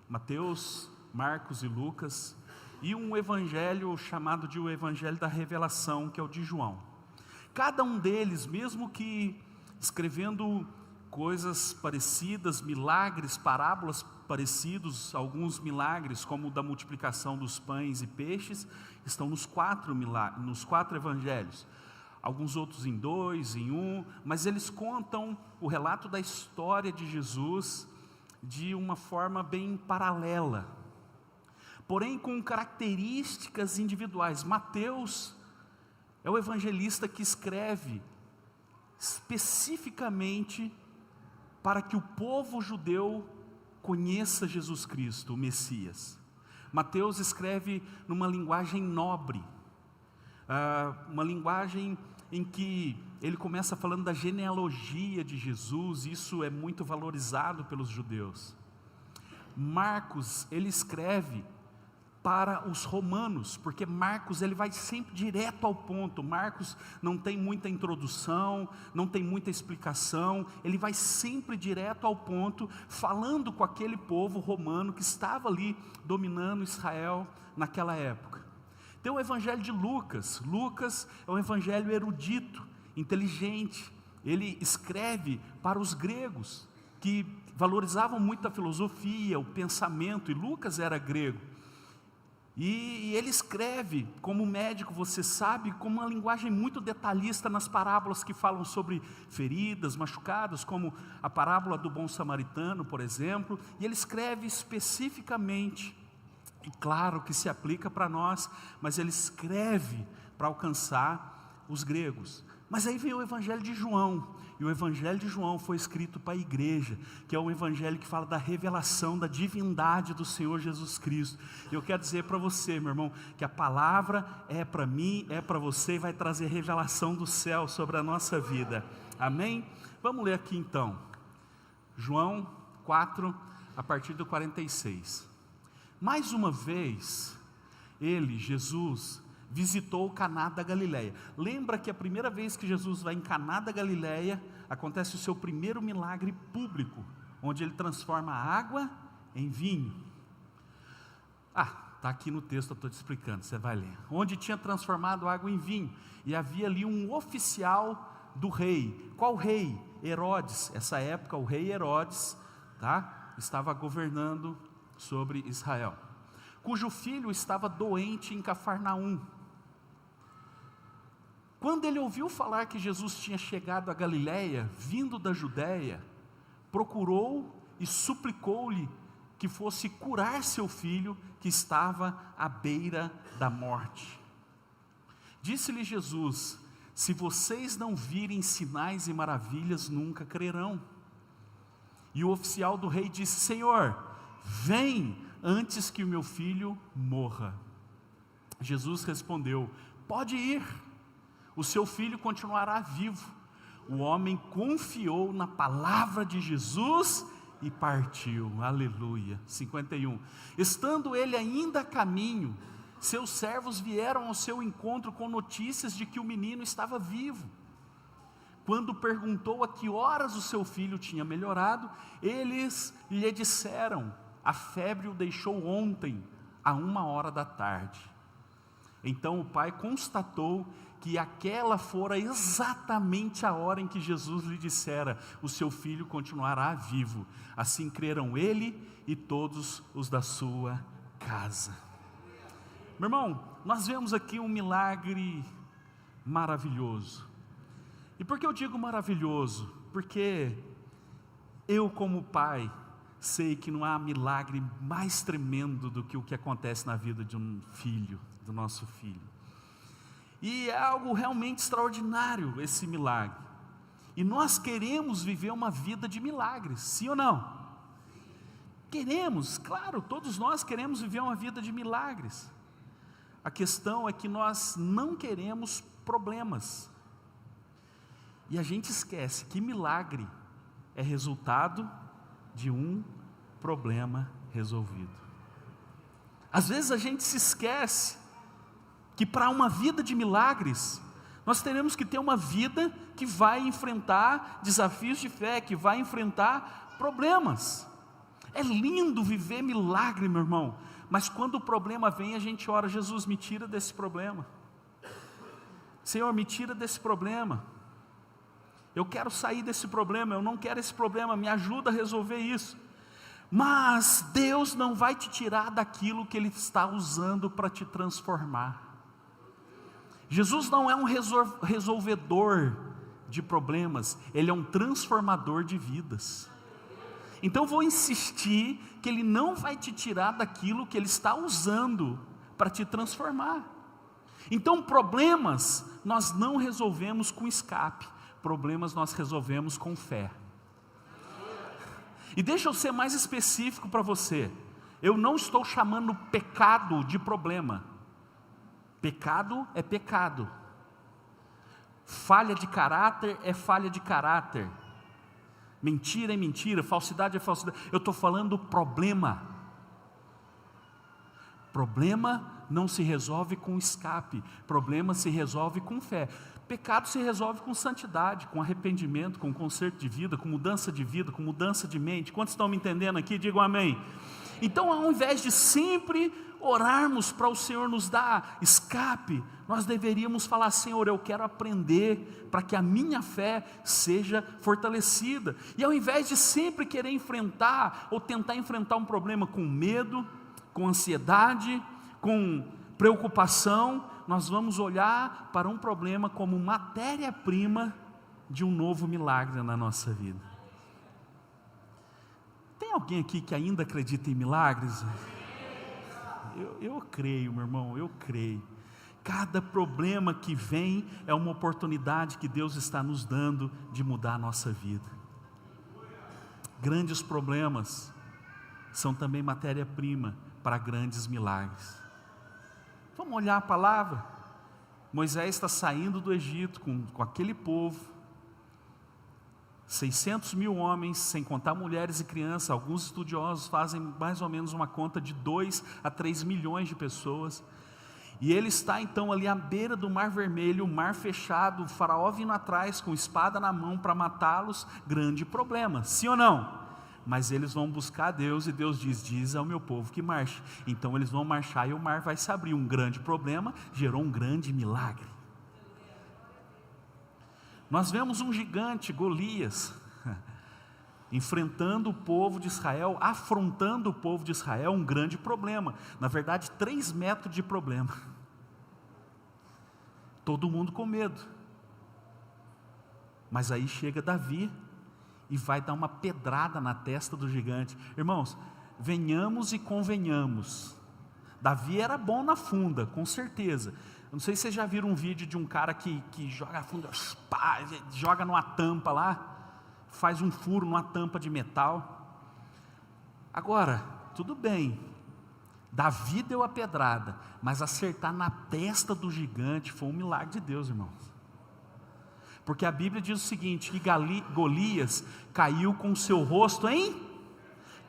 Mateus, Marcos e Lucas, e um evangelho chamado de o Evangelho da Revelação, que é o de João. Cada um deles, mesmo que escrevendo coisas parecidas, milagres, parábolas parecidos, alguns milagres, como o da multiplicação dos pães e peixes, estão nos quatro evangelhos. Alguns outros em 2, em 1, mas eles contam o relato da história de Jesus de uma forma bem paralela, porém com características individuais. Mateus é o evangelista que escreve especificamente para que o povo judeu conheça Jesus Cristo, o Messias. Mateus escreve numa linguagem nobre, uma linguagem em que ele começa falando da genealogia de Jesus. Isso é muito valorizado pelos judeus. Marcos, ele escreve para os romanos, porque Marcos ele vai sempre direto ao ponto. Marcos não tem muita introdução, não tem muita explicação, ele vai sempre direto ao ponto, falando com aquele povo romano que estava ali dominando Israel naquela época. Tem o evangelho de Lucas. Lucas é um evangelho erudito, inteligente. Ele escreve para os gregos, que valorizavam muito a filosofia, o pensamento, e Lucas era grego. E ele escreve, como médico, você sabe, com uma linguagem muito detalhista nas parábolas que falam sobre feridas, machucados, como a parábola do bom samaritano, por exemplo. E ele escreve especificamente, e claro que se aplica para nós, mas ele escreve para alcançar os gregos. Mas aí vem o evangelho de João, e o evangelho de João foi escrito para a igreja, que é um evangelho que fala da revelação da divindade do Senhor Jesus Cristo. E eu quero dizer para você, meu irmão, que a palavra é para mim, é para você, e vai trazer revelação do céu sobre a nossa vida, amém? Vamos ler aqui então, João 4, a partir do 46. Mais uma vez, ele, Jesus, visitou Caná da Galileia. Lembra que a primeira vez que Jesus vai em Caná da Galileia, acontece o seu primeiro milagre público, onde ele transforma a água em vinho. Está aqui no texto, eu estou te explicando, você vai ler. Onde tinha transformado a água em vinho, e havia ali um oficial do rei. Qual rei? Herodes. Essa época o rei Herodes, estava governando sobre Israel, cujo filho estava doente em Cafarnaum. Quando ele ouviu falar que Jesus tinha chegado a Galileia, vindo da Judéia, procurou e suplicou-lhe que fosse curar seu filho, que estava à beira da morte. Disse-lhe Jesus: se vocês não virem sinais e maravilhas, nunca crerão. E o oficial do rei disse: Senhor, vem antes que o meu filho morra. Jesus respondeu: pode ir, o seu filho continuará vivo. O homem confiou na palavra de Jesus e partiu. Aleluia. 51. Estando ele ainda a caminho, seus servos vieram ao seu encontro com notícias de que o menino estava vivo. Quando perguntou a que horas o seu filho tinha melhorado, eles lhe disseram: a febre o deixou ontem, à 1h da tarde. Então o pai constatou que aquela fora exatamente a hora em que Jesus lhe dissera: o seu filho continuará vivo. Assim creram ele e todos os da sua casa. Meu irmão, nós vemos aqui um milagre maravilhoso. E por que eu digo maravilhoso? Porque eu, como pai, sei que não há milagre mais tremendo do que o que acontece na vida de um filho, do nosso filho. E é algo realmente extraordinário esse milagre. E nós queremos viver uma vida de milagres, sim ou não? Queremos, claro, todos nós queremos viver uma vida de milagres. A questão é que nós não queremos problemas. E a gente esquece que milagre é resultado de um problema resolvido. Às vezes a gente se esquece que para uma vida de milagres, nós teremos que ter uma vida que vai enfrentar desafios de fé, que vai enfrentar problemas. É lindo viver milagre, meu irmão, mas quando o problema vem, a gente ora: Jesus, me tira desse problema. Senhor, me tira desse problema. Eu quero sair desse problema, eu não quero esse problema, me ajuda a resolver isso. Mas Deus não vai te tirar daquilo que Ele está usando para te transformar. Jesus não é um resolvedor de problemas, Ele é um transformador de vidas. Então vou insistir que Ele não vai te tirar daquilo que Ele está usando para te transformar. Então problemas nós não resolvemos com escape, problemas nós resolvemos com fé. E deixa eu ser mais específico para você. Eu não estou chamando pecado de problema. Pecado é pecado. Falha de caráter é falha de caráter. Mentira é mentira, falsidade é falsidade. Eu estou falando problema. Problema não se resolve com escape, problema se resolve com fé. Pecado se resolve com santidade, com arrependimento, com conserto de vida, com mudança de vida, com mudança de mente. Quantos estão me entendendo aqui? Digam amém. Então, ao invés de sempre orarmos para o Senhor nos dar escape, nós deveríamos falar: Senhor, eu quero aprender para que a minha fé seja fortalecida. E ao invés de sempre querer enfrentar ou tentar enfrentar um problema com medo, com ansiedade, com preocupação, nós vamos olhar para um problema como matéria-prima de um novo milagre na nossa vida. Tem alguém aqui que ainda acredita em milagres? Eu creio, meu irmão, eu creio. Cada problema que vem é uma oportunidade que Deus está nos dando de mudar a nossa vida. Grandes problemas são também matéria-prima para grandes milagres. Vamos olhar a palavra. Moisés está saindo do Egito com aquele povo, 600 mil homens, sem contar mulheres e crianças. Alguns estudiosos fazem mais ou menos uma conta de 2 a 3 milhões de pessoas. E ele está então ali à beira do Mar Vermelho, o mar fechado, o faraó vindo atrás com espada na mão para matá-los. Grande problema, sim ou não? Mas eles vão buscar Deus e Deus diz ao meu povo que marche. Então eles vão marchar e o mar vai se abrir. Um grande problema gerou um grande milagre. Nós vemos um gigante, Golias, enfrentando o povo de Israel, afrontando o povo de Israel, um grande problema. Na verdade, 3 metros de problema. Todo mundo com medo. Mas aí chega Davi e vai dar uma pedrada na testa do gigante. Irmãos, venhamos e convenhamos. Davi era bom na funda, com certeza. Não sei se vocês já viram um vídeo de um cara que joga a funda, pá, joga numa tampa lá, faz um furo numa tampa de metal. Agora, tudo bem, Davi deu a pedrada, mas acertar na testa do gigante foi um milagre de Deus, irmãos. Porque a Bíblia diz o seguinte, que Golias caiu com o seu rosto em...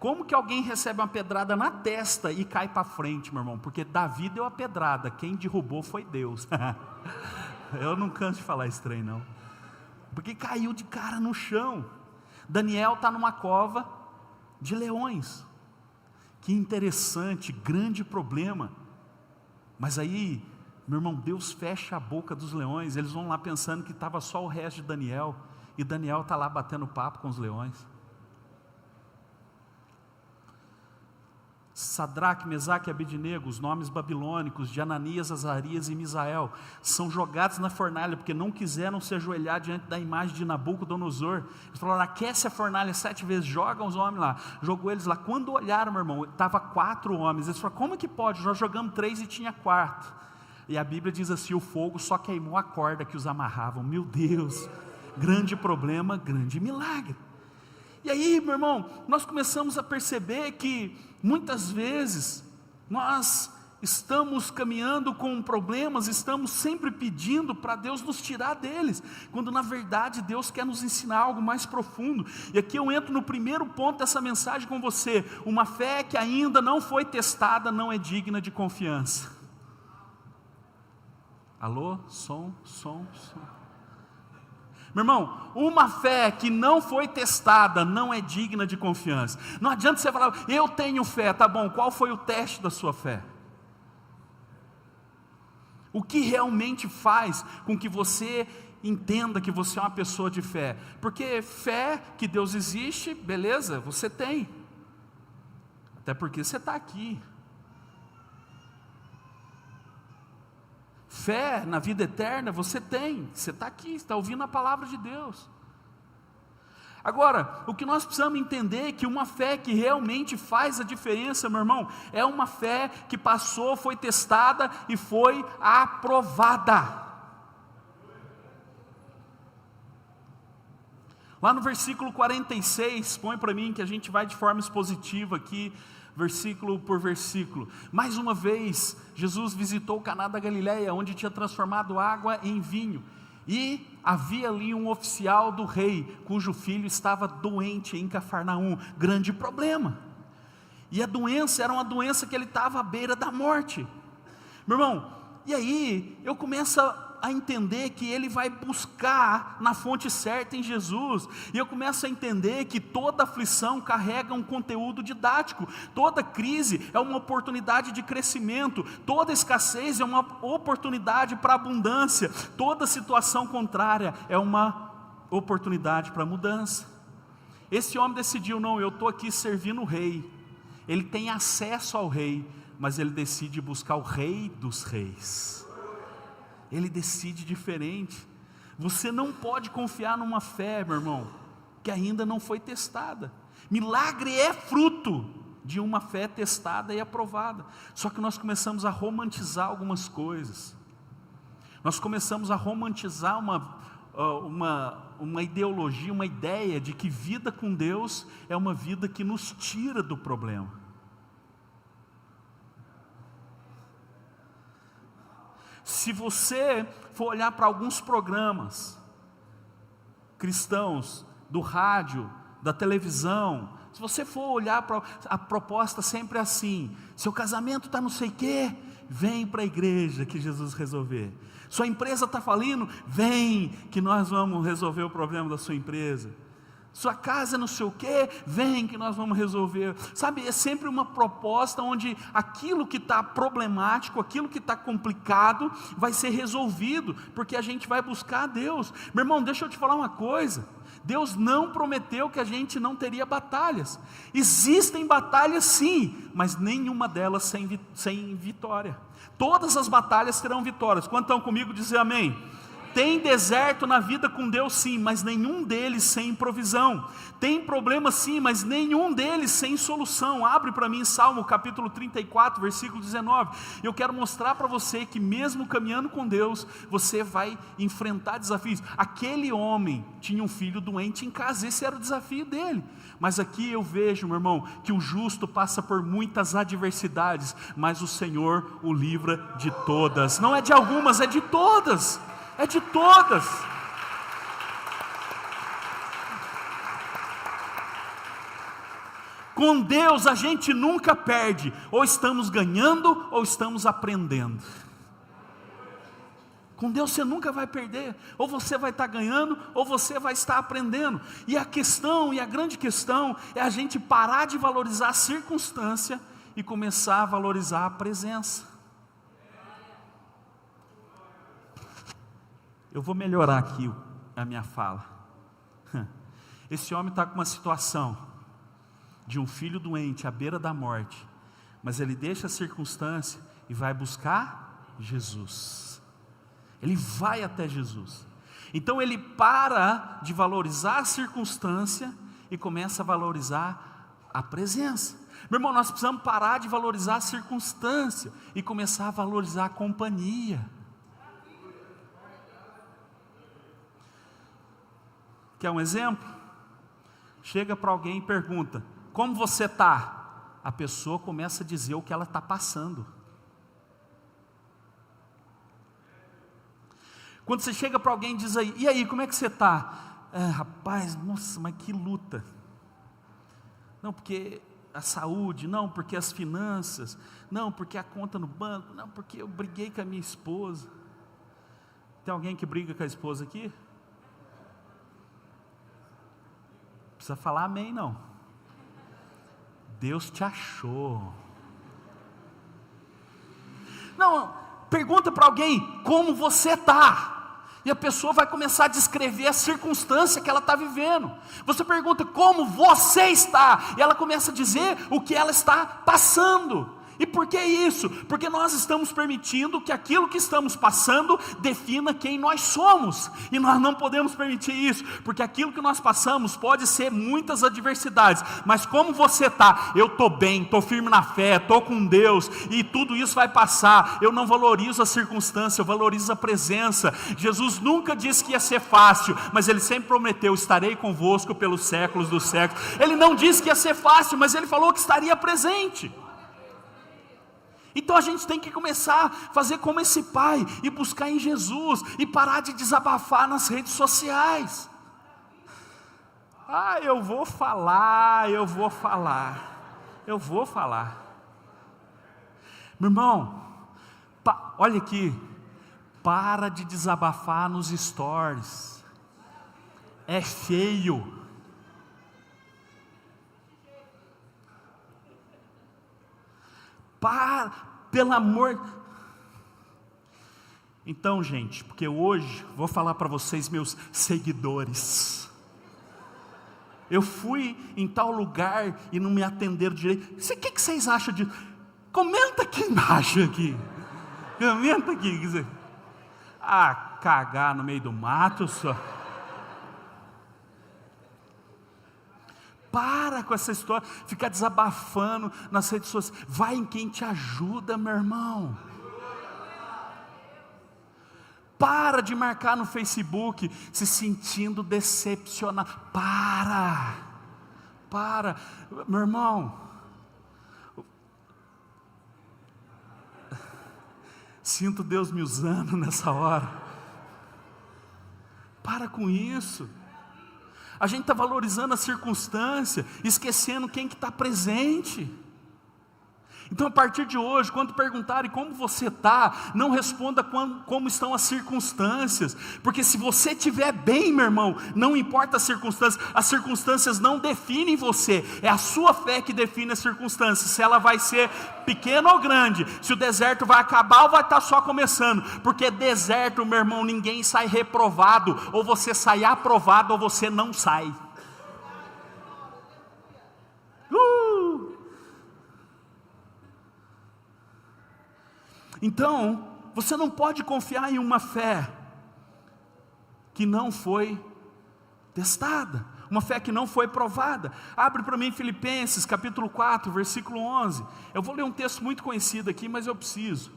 Como que alguém recebe uma pedrada na testa e cai para frente, meu irmão? Porque Davi deu a pedrada, quem derrubou foi Deus. Eu não canso de falar esse trem, não. Porque caiu de cara no chão. Daniel está numa cova de leões. Que interessante, grande problema. Mas aí, meu irmão, Deus fecha a boca dos leões. Eles vão lá pensando que estava só o resto de Daniel. E Daniel está lá batendo papo com os leões. Sadraque, Mesaque e Abednego, os nomes babilônicos de Ananias, Azarias e Misael, são jogados na fornalha, porque não quiseram se ajoelhar diante da imagem de Nabucodonosor. Eles falaram: aquece a fornalha 7 vezes, jogam os homens lá. Jogou eles lá. Quando olharam, meu irmão, estava 4 homens. Eles falaram: como que pode? Nós jogamos 3 e tinha 4. E a Bíblia diz assim: o fogo só queimou a corda que os amarravam. Meu Deus, grande problema, grande milagre. E aí, meu irmão, nós começamos a perceber que muitas vezes nós estamos caminhando com problemas, estamos sempre pedindo para Deus nos tirar deles, quando na verdade Deus quer nos ensinar algo mais profundo. E aqui eu entro no primeiro ponto dessa mensagem com você: uma fé que ainda não foi testada não é digna de confiança. Alô? Som. Meu irmão, uma fé que não foi testada não é digna de confiança. Não adianta você falar, eu tenho fé, tá bom, qual foi o teste da sua fé? O que realmente faz com que você entenda que você é uma pessoa de fé? Porque fé que Deus existe, beleza, você tem. Até porque você está aqui. Fé na vida eterna você tem, você está aqui, está ouvindo a palavra de Deus. Agora, o que nós precisamos entender é que uma fé que realmente faz a diferença, meu irmão, é uma fé que passou, foi testada e foi aprovada. Lá no versículo 46, põe para mim que a gente vai de forma expositiva aqui, versículo por versículo. Mais uma vez, Jesus visitou Caná da Galileia, onde tinha transformado água em vinho. E havia ali um oficial do rei, cujo filho estava doente em Cafarnaum. Grande problema. E a doença era uma doença que ele estava à beira da morte. Meu irmão, e aí eu começo a entender que ele vai buscar na fonte certa em Jesus, e eu começo a entender que toda aflição carrega um conteúdo didático, toda crise é uma oportunidade de crescimento, toda escassez é uma oportunidade para abundância, toda situação contrária é uma oportunidade para mudança. Esse homem decidiu, não, eu estou aqui servindo o rei, ele tem acesso ao rei, mas ele decide buscar o rei dos reis. Ele decide diferente. Você não pode confiar numa fé, meu irmão, que ainda não foi testada. Milagre é fruto de uma fé testada e aprovada. Só que nós começamos a romantizar algumas coisas. Nós começamos a romantizar uma ideologia, uma ideia de que vida com Deus é uma vida que nos tira do problema. Se você for olhar para alguns programas cristãos, do rádio, da televisão, se você for olhar para a proposta sempre assim, seu casamento está não sei o quê, vem para a igreja que Jesus resolver. Sua empresa está falindo, vem que nós vamos resolver o problema da sua empresa. Sua casa não sei o que, vem que nós vamos resolver. Sabe, é sempre uma proposta onde aquilo que está problemático, aquilo que está complicado, vai ser resolvido, porque a gente vai buscar a Deus. Meu irmão, deixa eu te falar uma coisa, Deus não prometeu que a gente não teria batalhas. Existem batalhas sim, mas nenhuma delas sem vitória. Todas as batalhas terão vitórias. Quantos estão comigo? Dizer amém. Tem deserto na vida com Deus sim, mas nenhum deles sem provisão. Tem problema sim, mas nenhum deles sem solução. Abre para mim Salmo capítulo 34, versículo 19. Eu quero mostrar para você que mesmo caminhando com Deus, você vai enfrentar desafios. Aquele homem tinha um filho doente em casa, esse era o desafio dele. Mas aqui eu vejo, meu irmão, que o justo passa por muitas adversidades, mas o Senhor o livra de todas. Não é de algumas, é de todas. É de todas. Com Deus a gente nunca perde, ou estamos ganhando ou estamos aprendendo. Com Deus você nunca vai perder, ou você vai estar ganhando ou você vai estar aprendendo. E a questão, e a grande questão, é a gente parar de valorizar a circunstância e começar a valorizar a presença. Eu vou melhorar aqui a minha fala. Esse homem está com uma situação de um filho doente à beira da morte, mas ele deixa a circunstância e vai buscar Jesus. Ele vai até Jesus. Então ele para de valorizar a circunstância e começa a valorizar a presença. Meu irmão, nós precisamos parar de valorizar a circunstância e começar a valorizar a companhia. Quer um exemplo? Chega para alguém e pergunta, como você está? A pessoa começa a dizer o que ela está passando. Quando você chega para alguém e diz aí, e aí, como é que você está? Rapaz, nossa, mas que luta. Não, porque a saúde, não, porque as finanças, não, porque a conta no banco, não, porque eu briguei com a minha esposa. Tem alguém que briga com a esposa aqui? precisa falar amém não. Deus te achou. Não, pergunta para alguém como você está. E a pessoa vai começar a descrever a circunstância que ela está vivendo. Você pergunta como você está, e ela começa a dizer o que ela está passando. E por que isso? Porque nós estamos permitindo que aquilo que estamos passando defina quem nós somos. E nós não podemos permitir isso, porque aquilo que nós passamos pode ser muitas adversidades. Mas como você está? Eu estou bem, estou firme na fé, estou com Deus, e tudo isso vai passar. Eu não valorizo a circunstância, eu valorizo a presença. Jesus nunca disse que ia ser fácil, mas Ele sempre prometeu: estarei convosco pelos séculos dos séculos. Ele não disse que ia ser fácil, mas Ele falou que estaria presente. Então a gente tem que começar a fazer como esse pai, e buscar em Jesus, e parar de desabafar nas redes sociais. Eu vou falar. Meu irmão, olha aqui, para de desabafar nos stories, é feio. Pelo amor. Então, gente, porque hoje vou falar para vocês, meus seguidores. Eu fui em tal lugar e não me atenderam direito. O que vocês acham disso? Comenta aqui embaixo aqui. Comenta aqui. Cagar no meio do mato só. Para com essa história, ficar desabafando nas redes sociais. Vai em quem te ajuda, meu irmão. Para de marcar no Facebook, se sentindo decepcionado. Para, meu irmão. Sinto Deus me usando nessa hora. Para com isso. A gente está valorizando a circunstância, esquecendo quem que está presente. Então, a partir de hoje, quando perguntarem como você está, não responda como estão as circunstâncias, porque se você estiver bem, meu irmão, não importa as circunstâncias não definem você, é a sua fé que define as circunstâncias, se ela vai ser pequena ou grande, se o deserto vai acabar ou vai estar só começando, porque deserto, meu irmão, ninguém sai reprovado, ou você sai aprovado ou você não sai. Então, você não pode confiar em uma fé que não foi testada, uma fé que não foi provada. Abre para mim Filipenses capítulo 4, versículo 11. Eu vou ler um texto muito conhecido aqui, mas eu preciso.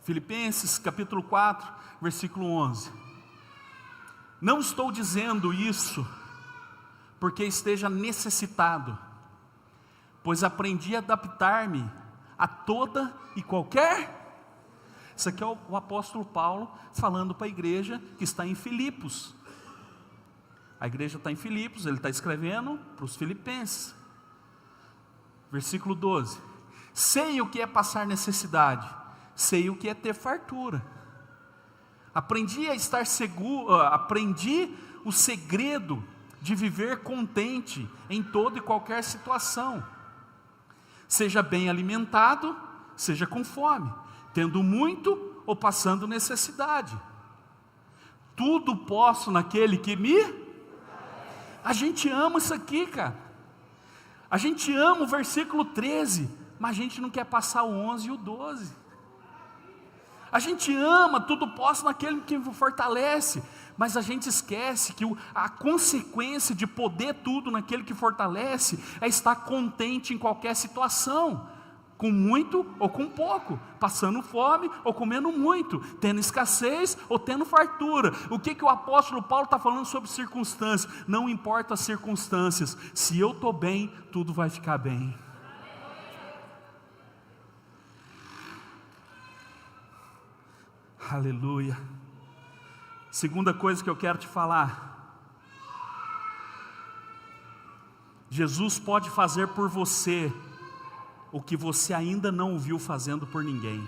Filipenses capítulo 4, versículo 11. Não estou dizendo isso porque esteja necessitado, pois aprendi a adaptar-me a toda e qualquer. Isso aqui é o apóstolo Paulo falando para a igreja que está em Filipos. A igreja está em Filipos, ele está escrevendo para os filipenses. Versículo 12. Sei o que é passar necessidade, sei o que é ter fartura. Aprendi a estar seguro, aprendi o segredo de viver contente em toda e qualquer situação. Seja bem alimentado, seja com fome, tendo muito ou passando necessidade. Tudo posso naquele que me... A gente ama isso aqui, cara. A gente ama o versículo 13, mas a gente não quer passar o 11 e o 12. A gente ama, tudo posso naquele que me fortalece, mas a gente esquece que a consequência de poder tudo naquele que fortalece é estar contente em qualquer situação, com muito ou com pouco, passando fome ou comendo muito, tendo escassez ou tendo fartura. O que o apóstolo Paulo está falando sobre circunstâncias? Não importa as circunstâncias, se eu estou bem, tudo vai ficar bem. Aleluia. Segunda coisa que eu quero te falar: Jesus pode fazer por você o que você ainda não viu fazendo por ninguém.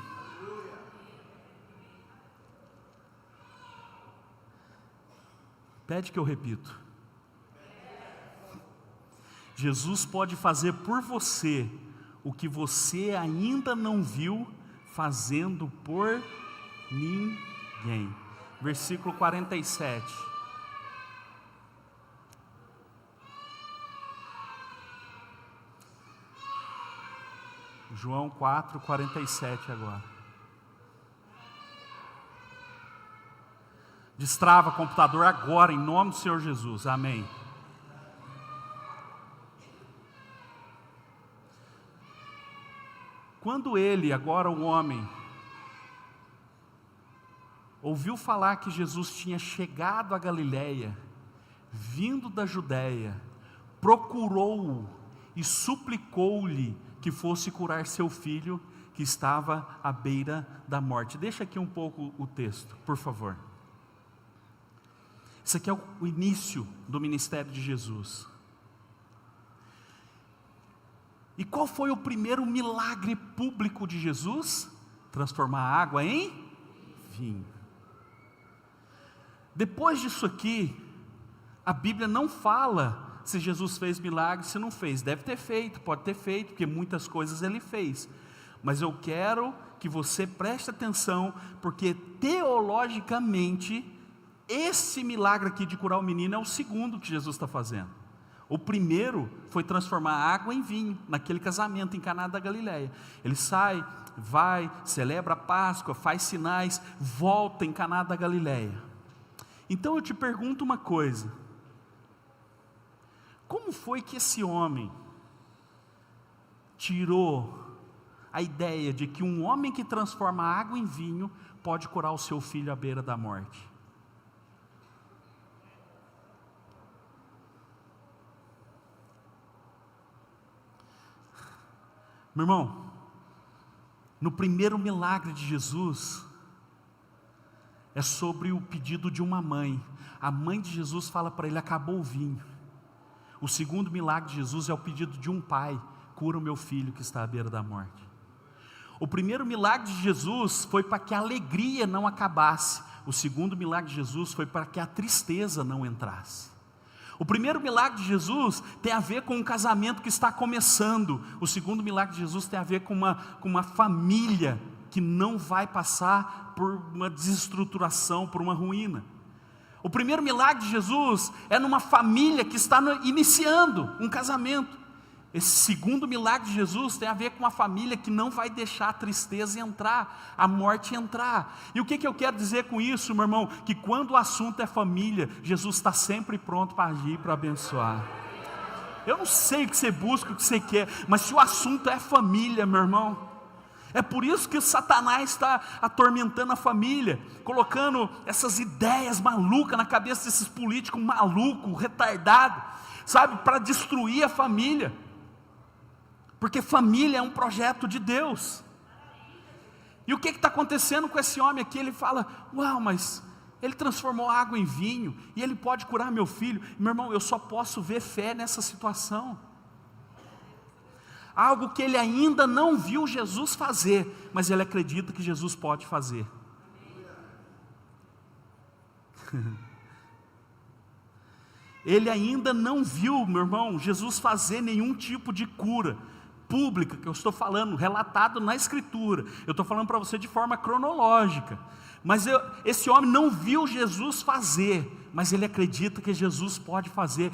Pede que eu repito. Jesus pode fazer por você o que você ainda não viu fazendo por ninguém. Versículo 47. João 4, 47 agora. Destrava computador agora, em nome do Senhor Jesus. Amém. Quando ele, agora o homem, ouviu falar que Jesus tinha chegado a Galiléia, vindo da Judéia, procurou-o e suplicou-lhe que fosse curar seu filho, que estava à beira da morte. Deixa aqui um pouco o texto, por favor. Isso aqui é o início do ministério de Jesus. E qual foi o primeiro milagre público de Jesus? Transformar a água em vinho. Depois disso aqui, a Bíblia não fala se Jesus fez milagre, se não fez. Deve ter feito, pode ter feito, porque muitas coisas ele fez. Mas eu quero que você preste atenção, porque teologicamente, esse milagre aqui de curar o menino é o segundo que Jesus está fazendo. O primeiro foi transformar a água em vinho, naquele casamento em Caná da Galileia. Ele sai, vai, celebra a Páscoa, faz sinais, volta em Caná da Galileia. Então eu te pergunto uma coisa: como foi que esse homem tirou a ideia de que um homem que transforma a água em vinho pode curar o seu filho à beira da morte? Meu irmão, no primeiro milagre de Jesus, é sobre o pedido de uma mãe. A mãe de Jesus fala para ele: acabou o vinho. O segundo milagre de Jesus é o pedido de um pai: cura o meu filho que está à beira da morte. O primeiro milagre de Jesus foi para que a alegria não acabasse. O segundo milagre de Jesus foi para que a tristeza não entrasse. O primeiro milagre de Jesus tem a ver com um casamento que está começando. O segundo milagre de Jesus tem a ver com uma família que não vai passar por uma desestruturação, por uma ruína. O primeiro milagre de Jesus é numa família que está iniciando um casamento. Esse segundo milagre de Jesus tem a ver com uma família que não vai deixar a tristeza entrar, a morte entrar. E o que eu quero dizer com isso, meu irmão? Que quando o assunto é família, Jesus está sempre pronto para agir, para abençoar. Eu não sei o que você busca, o que você quer, mas se o assunto é família, meu irmão, é por isso que Satanás está atormentando a família, colocando essas ideias malucas na cabeça desses políticos malucos, retardados, sabe, para destruir a família. Porque família é um projeto de Deus. E o que está acontecendo com esse homem aqui? Ele fala: uau, mas ele transformou a água em vinho, e ele pode curar meu filho. Meu irmão, eu só posso ver fé nessa situação. Algo que ele ainda não viu Jesus fazer, mas ele acredita que Jesus pode fazer. Ele ainda não viu, meu irmão, Jesus fazer nenhum tipo de cura pública, que eu estou falando, relatado na Escritura. Eu estou falando para você de forma cronológica. Mas esse homem não viu Jesus fazer, mas ele acredita que Jesus pode fazer.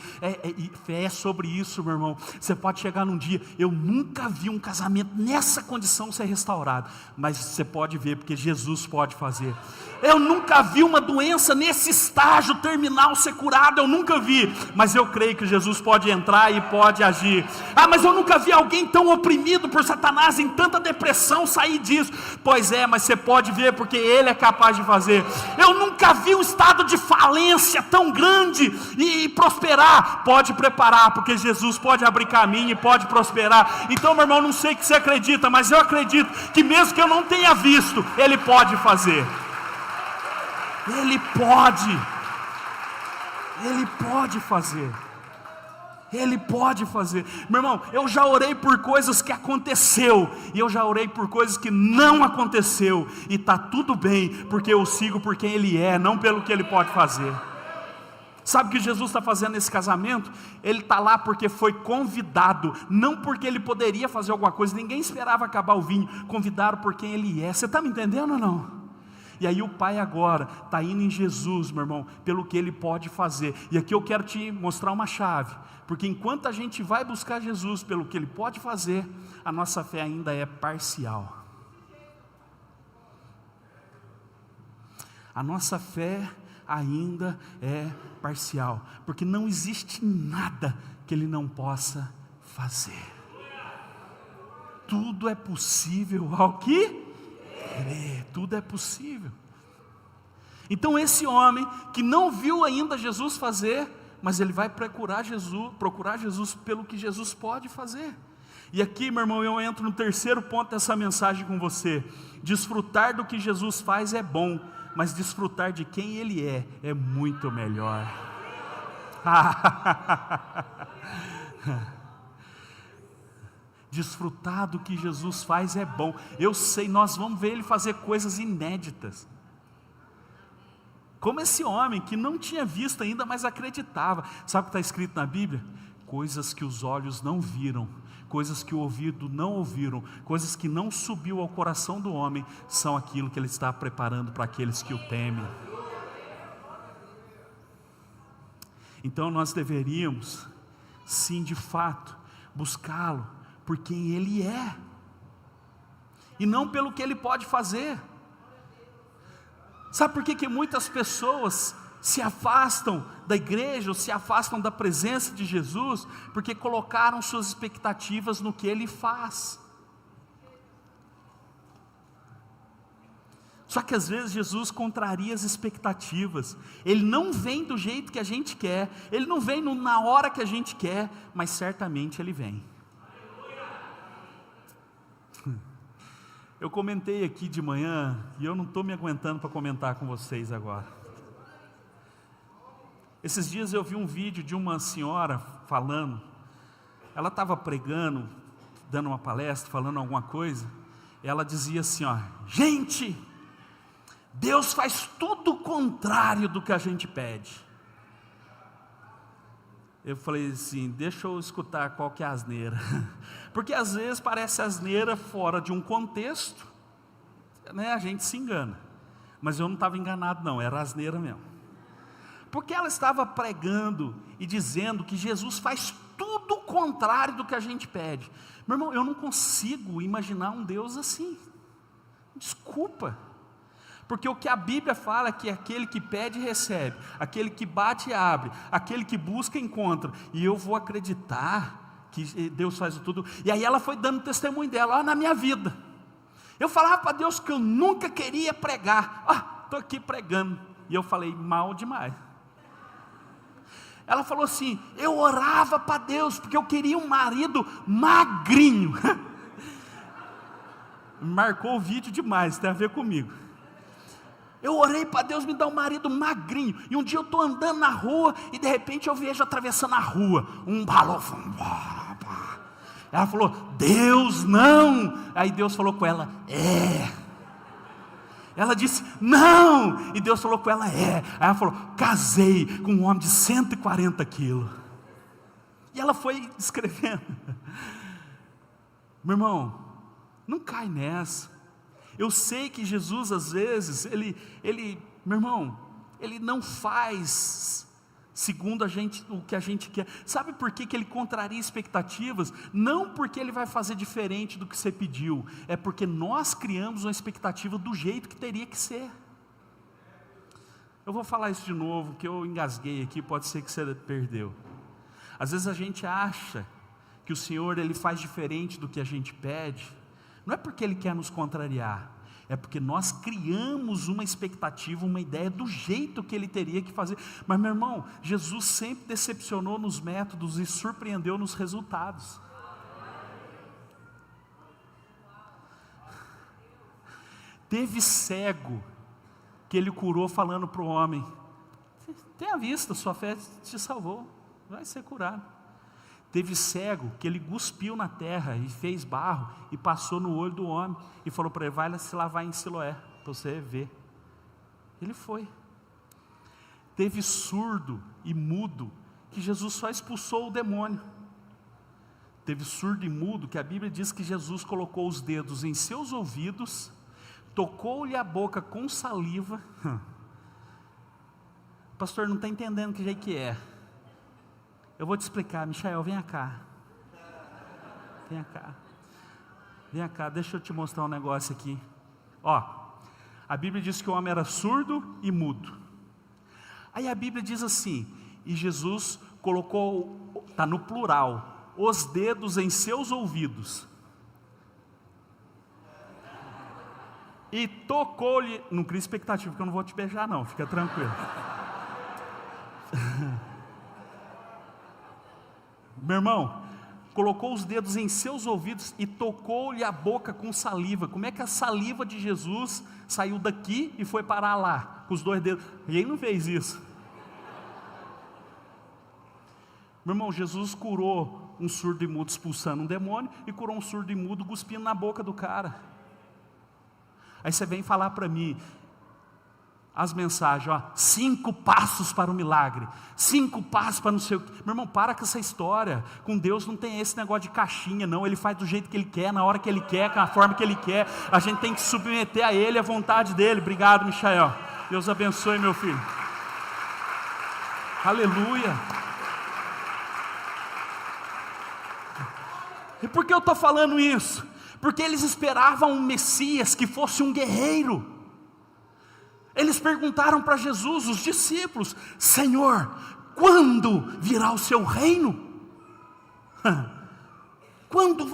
Fé é sobre isso, meu irmão. Você pode chegar num dia: eu nunca vi um casamento nessa condição ser restaurado, mas você pode ver, porque Jesus pode fazer. Eu nunca vi uma doença nesse estágio terminal ser curada, eu nunca vi, mas eu creio que Jesus pode entrar e pode agir. Ah, mas eu nunca vi alguém tão oprimido por Satanás, em tanta depressão, sair disso. Pois é, mas você pode ver, porque Ele é capaz de fazer. Eu nunca vi um estado de falência tão grande e prosperar. Pode preparar, porque Jesus pode abrir caminho e pode prosperar. Então, meu irmão, não sei o que você acredita, mas eu acredito que mesmo que eu não tenha visto, Ele pode fazer. Ele pode. Ele pode fazer. Ele pode fazer. Meu irmão, eu já orei por coisas que aconteceu, e eu já orei por coisas que não aconteceu, e está tudo bem, porque eu sigo por quem Ele é, não pelo que Ele pode fazer. Sabe o que Jesus está fazendo nesse casamento? Ele está lá porque foi convidado, não porque ele poderia fazer alguma coisa, ninguém esperava acabar o vinho, convidaram por quem ele é. Você está me entendendo ou não? E aí o pai agora está indo em Jesus, meu irmão, pelo que ele pode fazer. E aqui eu quero te mostrar uma chave, porque enquanto a gente vai buscar Jesus pelo que ele pode fazer, a nossa fé ainda é parcial. A nossa fé ainda é parcial, porque não existe nada que ele não possa fazer. Tudo é possível ao que crê, tudo é possível. Então esse homem que não viu ainda Jesus fazer, mas ele vai procurar Jesus pelo que Jesus pode fazer. E aqui, meu irmão, eu entro no terceiro ponto dessa mensagem com você. Desfrutar do que Jesus faz é bom, mas desfrutar de quem Ele é muito melhor. Desfrutar do que Jesus faz é bom. Eu sei, nós vamos ver Ele fazer coisas inéditas. Como esse homem que não tinha visto ainda, mas acreditava. Sabe o que está escrito na Bíblia? Coisas que os olhos não viram, coisas que o ouvido não ouviram, coisas que não subiu ao coração do homem, são aquilo que Ele está preparando para aqueles que o temem. Então nós deveríamos, sim, de fato, buscá-lo por quem Ele é, e não pelo que Ele pode fazer. Sabe por que muitas pessoas se afastam da igreja, ou se afastam da presença de Jesus? Porque colocaram suas expectativas no que Ele faz. Só que às vezes Jesus contraria as expectativas. Ele não vem do jeito que a gente quer, Ele não vem na hora que a gente quer, mas certamente Ele vem. Eu comentei aqui de manhã, e eu não estou me aguentando para comentar com vocês agora. Esses dias eu vi um vídeo de uma senhora falando, ela estava pregando, dando uma palestra, falando alguma coisa, e ela dizia assim, ó: gente, Deus faz tudo o contrário do que a gente pede. Eu falei assim, deixa eu escutar qual que é a asneira. Porque às vezes parece asneira fora de um contexto, né? A gente se engana. Mas eu não estava enganado não, era asneira mesmo. Porque ela estava pregando e dizendo que Jesus faz tudo o contrário do que a gente pede. Meu irmão, eu não consigo imaginar um Deus assim. Desculpa. Porque o que a Bíblia fala é que aquele que pede, recebe. Aquele que bate, abre. Aquele que busca, encontra. E eu vou acreditar que Deus faz tudo. E aí ela foi dando testemunho dela, ó, na minha vida. Eu falava para Deus que eu nunca queria pregar. Estou aqui pregando. E eu falei, mal demais. Ela falou assim, eu orava para Deus, porque eu queria um marido magrinho. Marcou o vídeo demais, tem a ver comigo. Eu orei para Deus me dar um marido magrinho. E um dia eu estou andando na rua e de repente eu vejo atravessando a rua um balão. Ela falou, Deus não. Aí Deus falou com ela, é. Ela disse, não. E Deus falou com ela, é. Aí ela falou, casei com um homem de 140 quilos. E ela foi escrevendo. Meu irmão, não cai nessa. Eu sei que Jesus às vezes, meu irmão, Ele não faz segundo o que a gente quer. Sabe por que Ele contraria expectativas? Não porque Ele vai fazer diferente do que você pediu, é porque nós criamos uma expectativa do jeito que teria que ser. Eu vou falar isso de novo, que eu engasguei aqui, pode ser que você perdeu. Às vezes a gente acha que o Senhor Ele faz diferente do que a gente pede, não é porque Ele quer nos contrariar, é porque nós criamos uma expectativa, uma ideia do jeito que Ele teria que fazer. Mas meu irmão, Jesus sempre decepcionou nos métodos e surpreendeu nos resultados. Teve cego que Ele curou falando para o homem, tenha vista, sua fé te salvou, vai ser curado. Teve cego que Ele cuspiu na terra e fez barro e passou no olho do homem e falou para ele, vai se lavar em Siloé, para você ver. Ele foi. Teve surdo e mudo, que Jesus só expulsou o demônio. Teve surdo e mudo, que a Bíblia diz que Jesus colocou os dedos em seus ouvidos, tocou-lhe a boca com saliva. Pastor, não está entendendo que jeito que é. Eu vou te explicar. Michael, vem cá. Vem cá. Vem cá, deixa eu te mostrar um negócio aqui. Ó, a Bíblia diz que o homem era surdo e mudo. Aí a Bíblia diz assim, e Jesus colocou, está no plural, os dedos em seus ouvidos. E tocou-lhe, não cria expectativa, que eu não vou te beijar não, fica tranquilo. Meu irmão, colocou os dedos em seus ouvidos e tocou-lhe a boca com saliva. Como é que a saliva de Jesus saiu daqui e foi parar lá, com os dois dedos? E ele não fez isso. Meu irmão, Jesus curou um surdo e mudo expulsando um demônio, e curou um surdo e mudo cuspindo na boca do cara. Aí você vem falar para mim, as mensagens, ó, 5 passos para o milagre, 5 passos para não sei o que. Meu irmão, para com essa história. Com Deus não tem esse negócio de caixinha, não. Ele faz do jeito que Ele quer, na hora que Ele quer, com a forma que Ele quer. A gente tem que submeter a Ele, a vontade dEle. Obrigado, Michael. Deus abençoe, meu filho. Aleluia. E por que eu estou falando isso? Porque eles esperavam um Messias que fosse um guerreiro. Eles perguntaram para Jesus, os discípulos: Senhor, quando virá o seu reino? Quando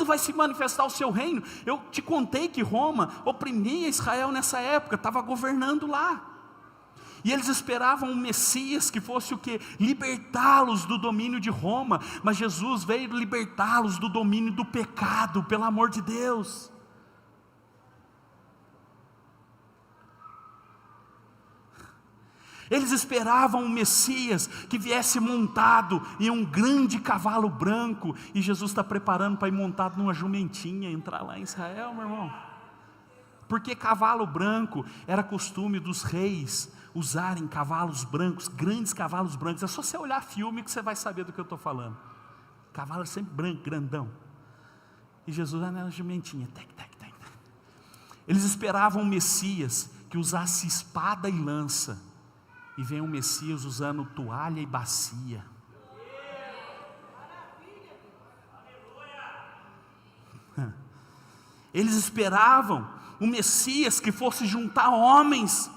vai se manifestar o seu reino? Eu te contei que Roma oprimia Israel nessa época, estava governando lá. E eles esperavam um Messias que fosse o quê? Libertá-los do domínio de Roma. Mas Jesus veio libertá-los do domínio do pecado, pelo amor de Deus. Eles esperavam um Messias que viesse montado em um grande cavalo branco. E Jesus está preparando para ir montado numa jumentinha, entrar lá em Israel, meu irmão. Porque cavalo branco era costume dos reis usarem cavalos brancos, grandes cavalos brancos. É só você olhar filme que você vai saber do que eu estou falando. Cavalo sempre branco, grandão. E Jesus era na jumentinha. Eles esperavam um Messias que usasse espada e lança. E vem um Messias usando toalha e bacia. Eles esperavam um Messias que fosse juntar homens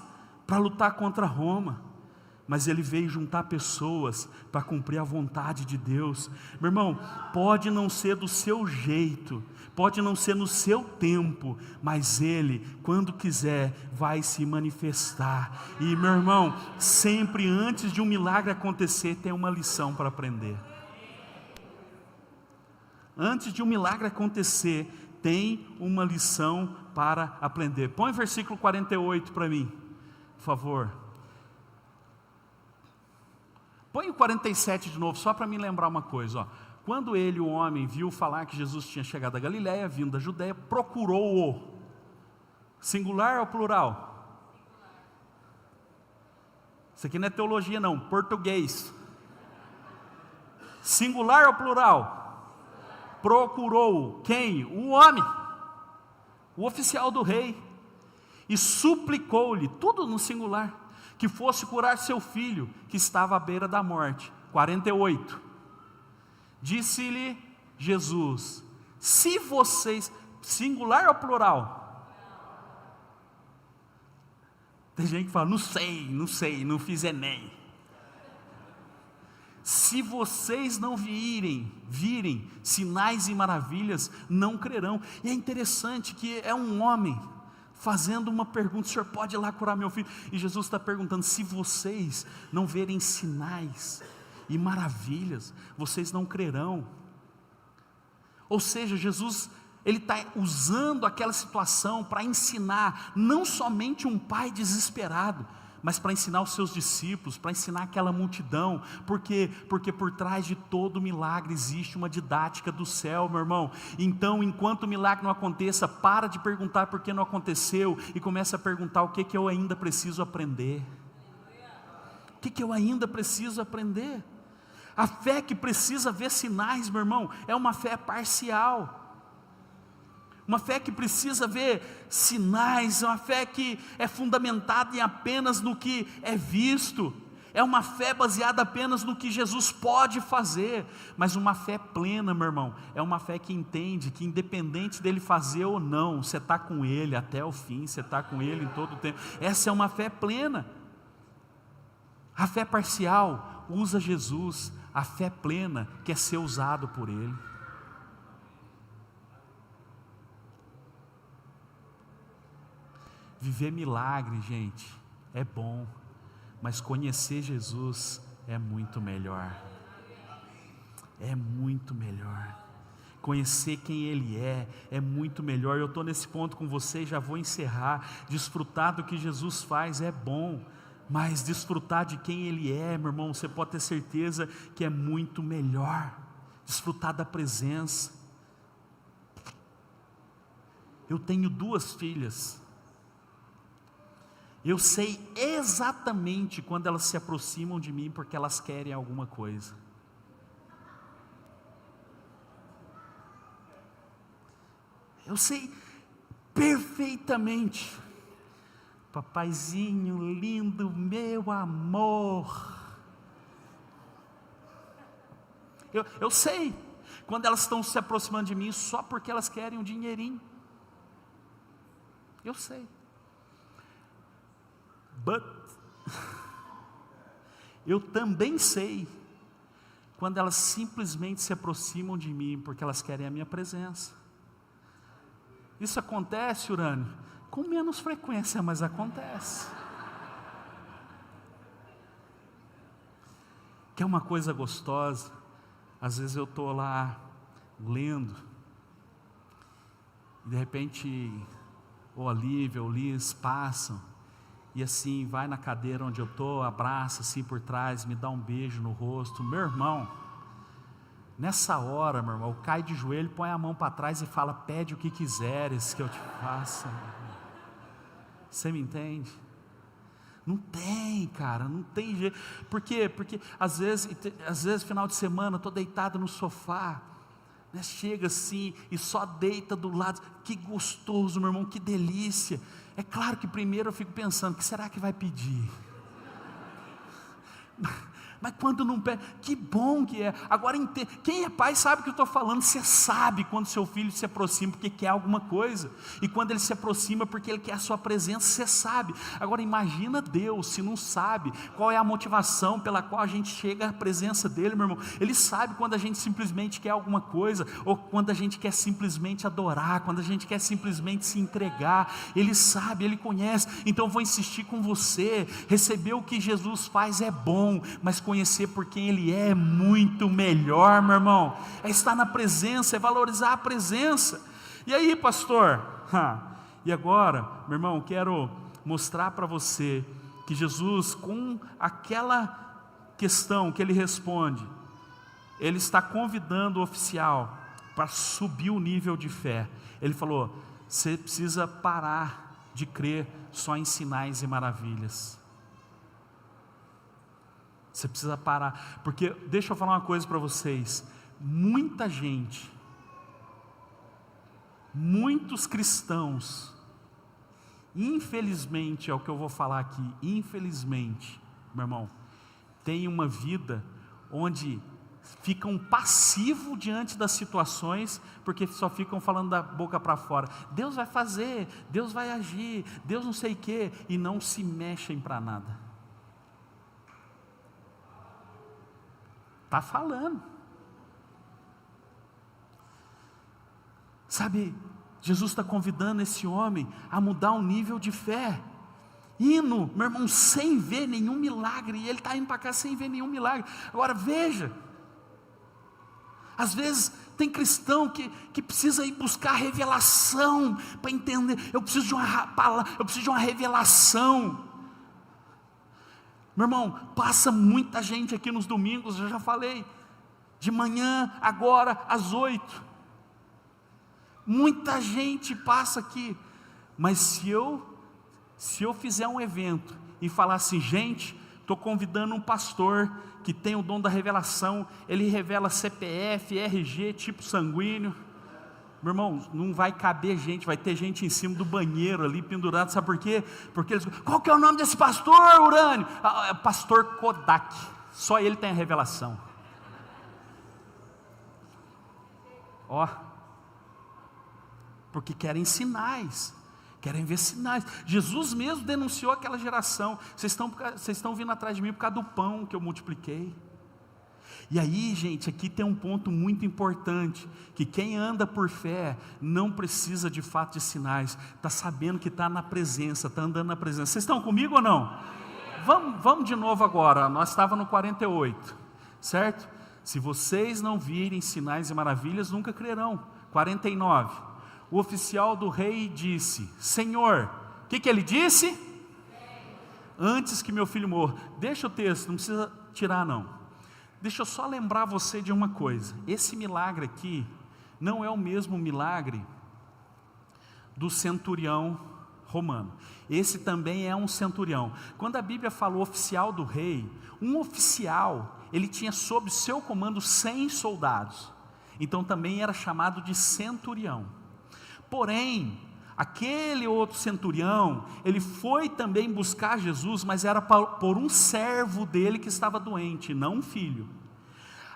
para lutar contra Roma, mas ele veio juntar pessoas para cumprir a vontade de Deus. Meu irmão, pode não ser do seu jeito, pode não ser no seu tempo, mas Ele, quando quiser, vai se manifestar. E meu irmão, sempre antes de um milagre acontecer, tem uma lição para aprender. Antes de um milagre acontecer, tem uma lição para aprender. Põe o versículo 48 para mim, por favor. Põe o 47 de novo, só para me lembrar uma coisa. Ó. Quando ele, o homem, viu falar que Jesus tinha chegado da Galiléia, vindo da Judéia, procurou-o. Singular ou plural? Isso aqui não é teologia não, português. Singular ou plural? Procurou-o. Quem? O homem. O oficial do rei. E suplicou-lhe, tudo no singular, que fosse curar seu filho, que estava à beira da morte. 48. Disse-lhe Jesus: se vocês, singular ou plural? Tem gente que fala, não sei, não fiz Enem. Se vocês não virem sinais e maravilhas, não crerão. E é interessante que é um homem fazendo uma pergunta: o senhor pode ir lá curar meu filho? E Jesus está perguntando: se vocês não verem sinais e maravilhas, vocês não crerão. Ou seja, Jesus, Ele está usando aquela situação para ensinar, não somente um pai desesperado, mas para ensinar os seus discípulos, para ensinar aquela multidão. Por quê? Porque por trás de todo milagre existe uma didática do céu, meu irmão. Então, enquanto o milagre não aconteça, para de perguntar por que não aconteceu e começa a perguntar: o que eu ainda preciso aprender. O que eu ainda preciso aprender? A fé que precisa ver sinais, meu irmão, é uma fé parcial. Uma fé que precisa ver sinais, uma fé que é fundamentada em apenas no que é visto. É uma fé baseada apenas no que Jesus pode fazer. Mas uma fé plena, meu irmão, é uma fé que entende que independente dele fazer ou não, você está com ele até o fim, você está com ele em todo o tempo. Essa é uma fé plena. A fé parcial usa Jesus, a fé plena quer ser usado por ele. Viver milagre, gente, é bom, mas conhecer Jesus é muito melhor. É muito melhor. Conhecer quem Ele é muito melhor. Eu estou nesse ponto com você, já vou encerrar. Desfrutar do que Jesus faz é bom, mas desfrutar de quem Ele é, meu irmão, você pode ter certeza que é muito melhor. Desfrutar da presença. Eu tenho 2 filhas. Eu sei exatamente quando elas se aproximam de mim porque elas querem alguma coisa. Eu sei perfeitamente. Papaizinho lindo, meu amor. Eu sei quando elas estão se aproximando de mim só porque elas querem um dinheirinho. Eu sei. But eu também sei quando elas simplesmente se aproximam de mim porque elas querem a minha presença. Isso acontece, Urânio, com menos frequência, mas acontece. Que é uma coisa gostosa. Às vezes eu estou lá lendo e de repente o Olívia, o Liz passam e assim, vai na cadeira onde eu estou, abraça assim por trás, me dá um beijo no rosto. Meu irmão, nessa hora, meu irmão, cai de joelho, põe a mão para trás e fala: pede o que quiseres que eu te faça. Você me entende? Não tem, cara, não tem jeito. Por quê? Porque às vezes final de semana, estou deitado no sofá, né, chega assim e só deita do lado. Que gostoso, meu irmão, que delícia. É claro que primeiro eu fico pensando: o que será que vai pedir? Mas quando não pede, que bom que é. Agora, quem é pai sabe o que eu estou falando. Você sabe quando seu filho se aproxima porque quer alguma coisa, e quando ele se aproxima porque ele quer a sua presença, você sabe. Agora imagina Deus, se não sabe qual é a motivação pela qual a gente chega à presença dele, meu irmão. Ele sabe quando a gente simplesmente quer alguma coisa, ou quando a gente quer simplesmente adorar, quando a gente quer simplesmente se entregar. Ele sabe, Ele conhece. Então vou insistir com você: receber o que Jesus faz é bom, mas conhecer por quem Ele é muito melhor, meu irmão. É estar na presença, é valorizar a presença. E aí, pastor? E agora, meu irmão, quero mostrar para você que Jesus, com aquela questão que Ele responde, Ele está convidando o oficial para subir o nível de fé. Ele falou: você precisa parar de crer só em sinais e maravilhas. Você precisa parar, porque deixa eu falar uma coisa para vocês: muita gente, muitos cristãos, infelizmente, é o que eu vou falar aqui, infelizmente, meu irmão, tem uma vida onde ficam passivos diante das situações, porque só ficam falando da boca para fora: Deus vai fazer, Deus vai agir, Deus não sei o quê, e não se mexem para nada. Está falando. Sabe, Jesus está convidando esse homem a mudar o nível de fé. Indo, meu irmão, sem ver nenhum milagre. E ele está indo para cá sem ver nenhum milagre. Agora veja, às vezes tem cristão que precisa ir buscar revelação para entender. Eu preciso de uma palavra, eu preciso de uma revelação. Meu irmão, passa muita gente aqui nos domingos, eu já falei, de manhã, agora, às 8. Muita gente passa aqui, mas se eu fizer um evento e falar assim: gente, estou convidando um pastor que tem o dom da revelação, ele revela CPF, RG, tipo sanguíneo. Meu irmão, não vai caber gente, vai ter gente em cima do banheiro ali pendurado, sabe por quê? Porque eles, qual que é o nome desse pastor, Urânio? É pastor Kodak, só ele tem a revelação. Ó, porque querem sinais, querem ver sinais. Jesus mesmo denunciou aquela geração, vocês estão vindo atrás de mim por causa do pão que eu multipliquei. E aí, gente, aqui tem um ponto muito importante, que quem anda por fé não precisa de fato de sinais, está sabendo que está na presença, está andando na presença. Vocês estão comigo ou não? Vamos de novo agora, nós estávamos no 48, certo? Se vocês não virem sinais e maravilhas, nunca crerão. 49, o oficial do rei disse, Senhor, o que ele disse? Antes que meu filho morra. Deixa o texto, não precisa tirar não. Deixa eu só lembrar você de uma coisa, esse milagre aqui, não é o mesmo milagre do centurião romano, esse também é um centurião. Quando a Bíblia falou oficial do rei, um oficial, ele tinha sob seu comando 100 soldados, então também era chamado de centurião. Porém, aquele outro centurião, ele foi também buscar Jesus, mas era por um servo dele que estava doente, não um filho.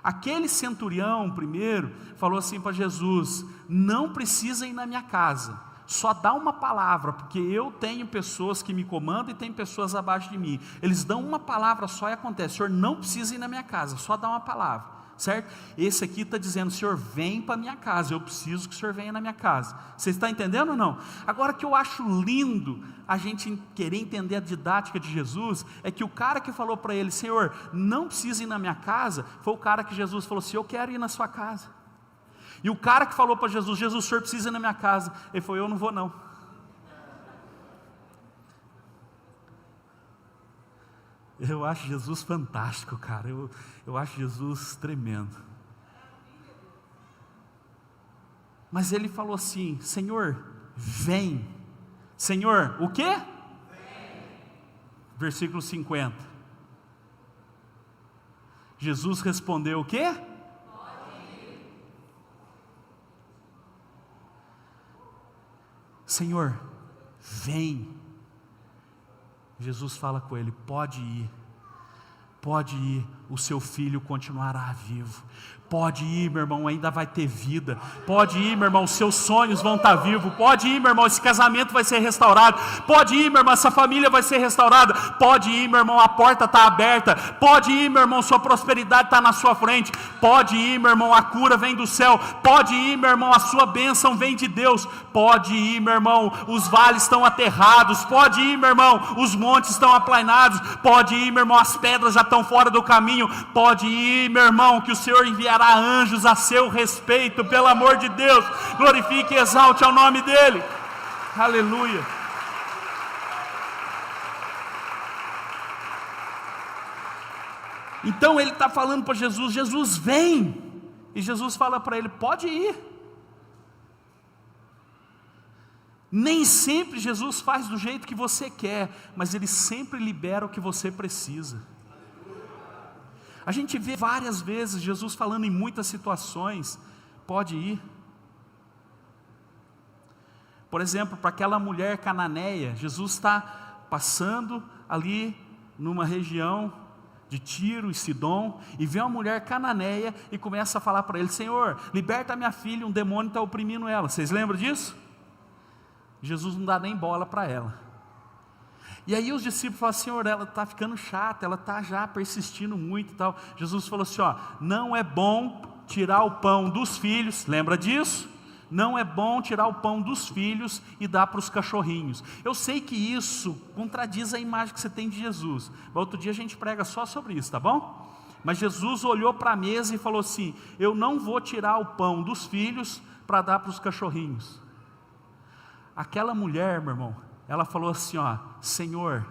Aquele centurião, primeiro, falou assim para Jesus, não precisa ir na minha casa, só dá uma palavra, porque eu tenho pessoas que me comandam e tem pessoas abaixo de mim, eles dão uma palavra só e acontece, o Senhor não precisa ir na minha casa, só dá uma palavra, certo? Esse aqui está dizendo, Senhor, vem para a minha casa, eu preciso que o Senhor venha na minha casa. Você está entendendo ou não? Agora, que eu acho lindo a gente querer entender a didática de Jesus, é que o cara que falou para ele, Senhor, não precisa ir na minha casa, foi o cara que Jesus falou assim, eu quero ir na sua casa. E o cara que falou para Jesus, Jesus, o Senhor precisa ir na minha casa, ele falou, eu não vou não. Eu acho Jesus fantástico, cara, eu acho Jesus tremendo. Mas ele falou assim, Senhor, vem. Senhor, o quê? Vem. Versículo 50. Jesus respondeu o quê? Pode ir. Senhor, vem. Jesus fala com ele, pode ir, o seu filho continuará vivo. Pode ir, meu irmão, ainda vai ter vida. Pode ir, meu irmão, seus sonhos vão estar vivos. Pode ir, meu irmão, esse casamento vai ser restaurado. Pode ir, meu irmão, essa família vai ser restaurada. Pode ir, meu irmão, a porta está aberta. Pode ir, meu irmão, sua prosperidade está na sua frente. Pode ir, meu irmão, a cura vem do céu. Pode ir, meu irmão, a sua bênção vem de Deus. Pode ir, meu irmão, os vales estão aterrados. Pode ir, meu irmão, os montes estão aplainados. Pode ir, meu irmão, as pedras já estão fora do caminho. Pode ir, meu irmão, que o Senhor enviará anjos a seu respeito, pelo amor de Deus, glorifique e exalte ao nome dEle, aleluia. Então ele está falando para Jesus, Jesus vem, e Jesus fala para ele, pode ir. Nem sempre Jesus faz do jeito que você quer, mas Ele sempre libera o que você precisa. A gente vê várias vezes Jesus falando em muitas situações, pode ir. Por exemplo, para aquela mulher cananeia, Jesus está passando ali numa região de Tiro e Sidom, e vê uma mulher cananeia e começa a falar para ele, Senhor, liberta minha filha, um demônio está oprimindo ela. Vocês lembram disso? Jesus não dá nem bola para ela. E aí os discípulos falam, Senhor, ela está ficando chata, ela está já persistindo muito e tal. Jesus falou assim, ó, não é bom tirar o pão dos filhos, lembra disso? Não é bom tirar o pão dos filhos e dar para os cachorrinhos. Eu sei que isso contradiz a imagem que você tem de Jesus, mas outro dia a gente prega só sobre isso, tá bom? Mas Jesus olhou para a mesa e falou assim, eu não vou tirar o pão dos filhos para dar para os cachorrinhos. Aquela mulher, meu irmão, ela falou assim, ó, Senhor,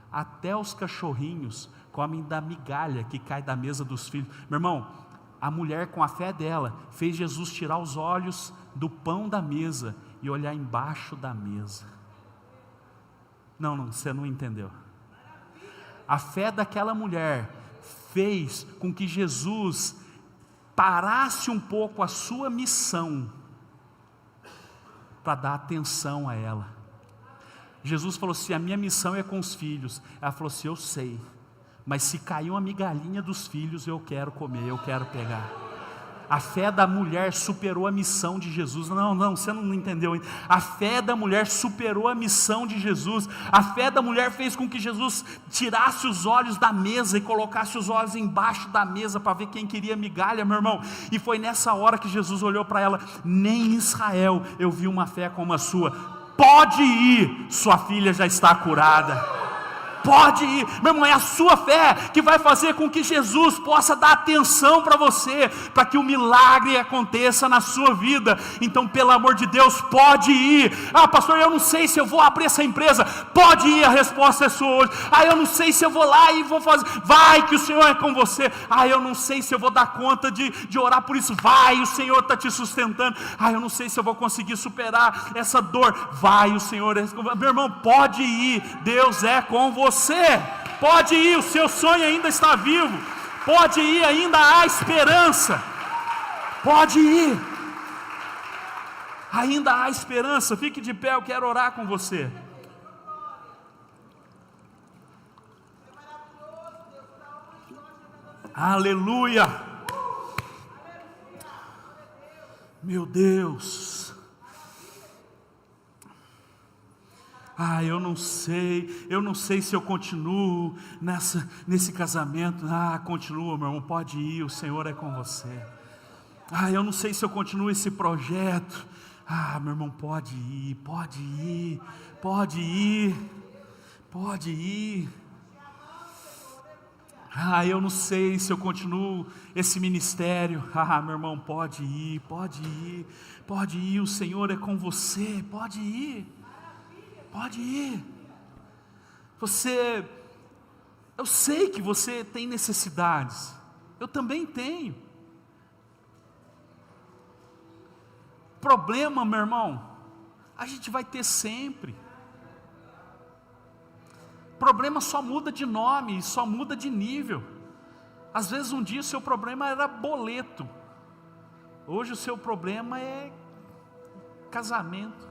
até os cachorrinhos comem da migalha que cai da mesa dos filhos. Meu irmão, a mulher com a fé dela, fez Jesus tirar os olhos do pão da mesa e olhar embaixo da mesa. Não, você não entendeu. A fé daquela mulher fez com que Jesus parasse um pouco a sua missão para dar atenção a ela. Jesus falou assim: a minha missão é com os filhos. Ela falou assim: eu sei, mas se cair uma migalhinha dos filhos, eu quero comer, eu quero pegar. A fé da mulher superou a missão de Jesus. Não, você não entendeu ainda. A fé da mulher superou a missão de Jesus. A fé da mulher fez com que Jesus tirasse os olhos da mesa e colocasse os olhos embaixo da mesa para ver quem queria migalha, meu irmão. E foi nessa hora que Jesus olhou para ela: nem em Israel eu vi uma fé como a sua. Pode ir, sua filha já está curada. Pode ir, meu irmão, é a sua fé que vai fazer com que Jesus possa dar atenção para você, para que o milagre aconteça na sua vida. Então, pelo amor de Deus, pode ir. Ah, pastor, eu não sei se eu vou abrir essa empresa. Pode ir, a resposta é sua hoje. Ah, eu não sei se eu vou lá e vou fazer. Vai, que o Senhor é com você. Ah, eu não sei se eu vou dar conta de orar por isso. Vai, o Senhor está te sustentando. Ah, eu não sei se eu vou conseguir superar essa dor. Vai, o Senhor é com você. Meu irmão, pode ir, Deus é com você. Pode ir, o seu sonho ainda está vivo. Pode ir, ainda há esperança. Pode ir, ainda há esperança. Fique de pé, eu quero orar com você. Aleluia. Meu Deus. Ah, eu não sei se eu continuo nesse casamento. Ah, continua, meu irmão, pode ir, o Senhor é com você. Ah, eu não sei se eu continuo esse projeto. Ah, meu irmão, pode ir, pode ir, pode ir, pode ir. Ah, eu não sei se eu continuo esse ministério. Ah, meu irmão, pode ir, pode ir, pode ir, o Senhor é com você, pode ir. Pode ir. Eu sei que você tem necessidades. Eu também tenho. Problema, meu irmão, a gente vai ter sempre. Problema só muda de nome, só muda de nível. Às vezes um dia o seu problema era boleto. Hoje o seu problema é casamento.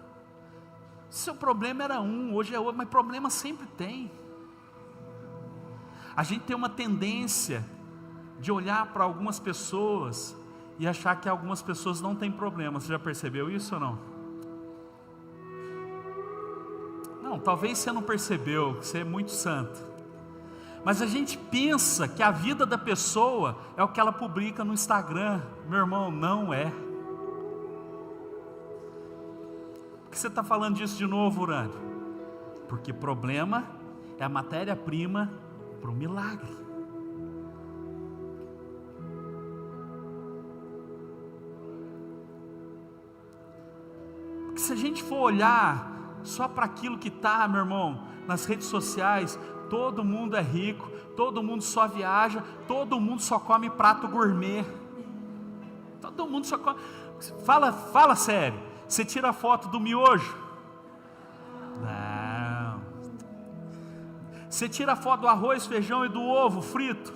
Seu problema era hoje é outro, mas problema sempre tem. A gente tem uma tendência de olhar para algumas pessoas e achar que algumas pessoas não têm problema. Você já percebeu isso ou não? Não, talvez você não percebeu, que você é muito santo. Mas a gente pensa que a vida da pessoa é o que ela publica no Instagram. Meu irmão, não é. Por que você está falando disso de novo, Urânio? Porque problema é a matéria-prima para o milagre. Porque se a gente for olhar só para aquilo que está, meu irmão, nas redes sociais, todo mundo é rico, todo mundo só viaja, todo mundo só come prato gourmet. Todo mundo só come. Fala sério. Você tira a foto do miojo? Não. Você tira a foto do arroz, feijão e do ovo frito?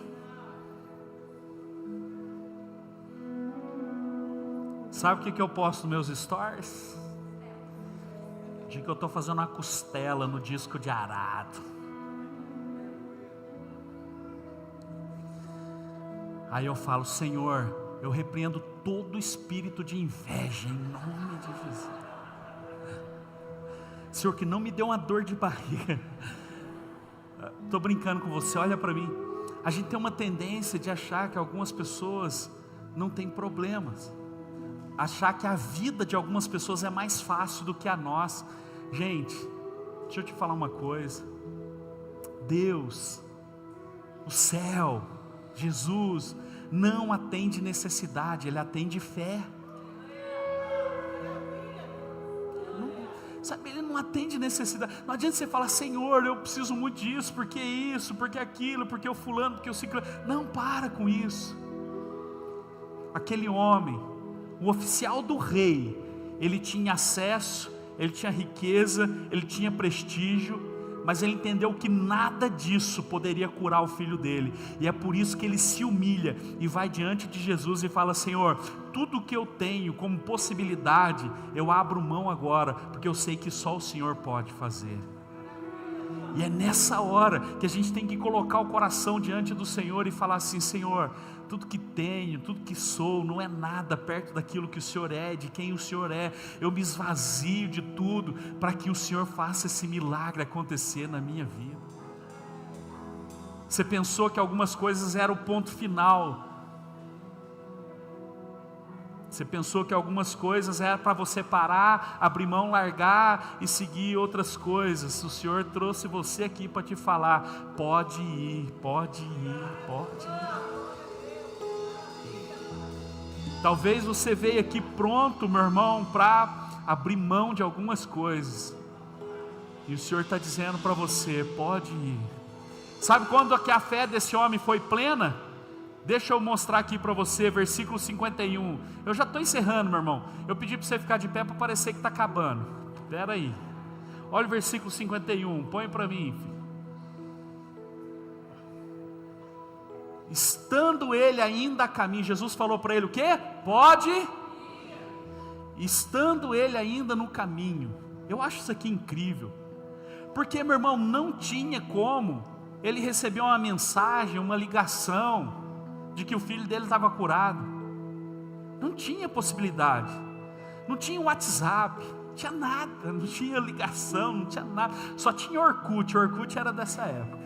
Sabe o que eu posto nos meus stories? De que eu estou fazendo uma costela no disco de arado. Aí eu falo: Senhor, eu repreendo todo espírito de inveja em nome de Jesus. Senhor, que não me dê uma dor de barriga. Estou brincando com você, olha para mim. A gente tem uma tendência de achar que algumas pessoas não têm problemas. Achar que a vida de algumas pessoas é mais fácil do que a nossa. Gente, deixa eu te falar uma coisa. Deus, o céu, Jesus não atende necessidade, Ele atende fé. Sabe, Ele não atende necessidade. Não adianta você falar: Senhor, eu preciso muito disso, porque isso, porque aquilo, porque o fulano, porque o ciclano. Não, para com isso. Aquele homem, o oficial do rei, ele tinha acesso, ele tinha riqueza, ele tinha prestígio, mas ele entendeu que nada disso poderia curar o filho dele, e é por isso que ele se humilha e vai diante de Jesus e fala: Senhor, tudo que eu tenho como possibilidade, eu abro mão agora, porque eu sei que só o Senhor pode fazer. E é nessa hora que a gente tem que colocar o coração diante do Senhor e falar assim: Senhor, tudo que tenho, tudo que sou, não é nada perto daquilo que o Senhor é, de quem o Senhor é. Eu me esvazio de tudo, para que o Senhor faça esse milagre acontecer na minha vida. Você pensou que algumas coisas eram o ponto final, você pensou que algumas coisas era para você parar, abrir mão, largar e seguir outras coisas. O Senhor trouxe você aqui para te falar: pode ir, pode ir, pode ir. Talvez você veio aqui pronto, meu irmão, para abrir mão de algumas coisas, e o Senhor está dizendo para você: pode ir. Sabe quando que a fé desse homem foi plena? Deixa eu mostrar aqui para você, versículo 51. Eu já estou encerrando, meu irmão. Eu pedi para você ficar de pé para parecer que está acabando. Espera aí. Olha o versículo 51, põe para mim, filho. Estando ele ainda a caminho, Jesus falou para ele o quê? Pode. Estando ele ainda no caminho. Eu acho isso aqui incrível, porque, meu irmão, não tinha como ele receber uma mensagem, uma ligação de que o filho dele estava curado. Não tinha possibilidade, não tinha WhatsApp, não tinha nada, não tinha ligação, não tinha nada, só tinha Orkut. Orkut era dessa época,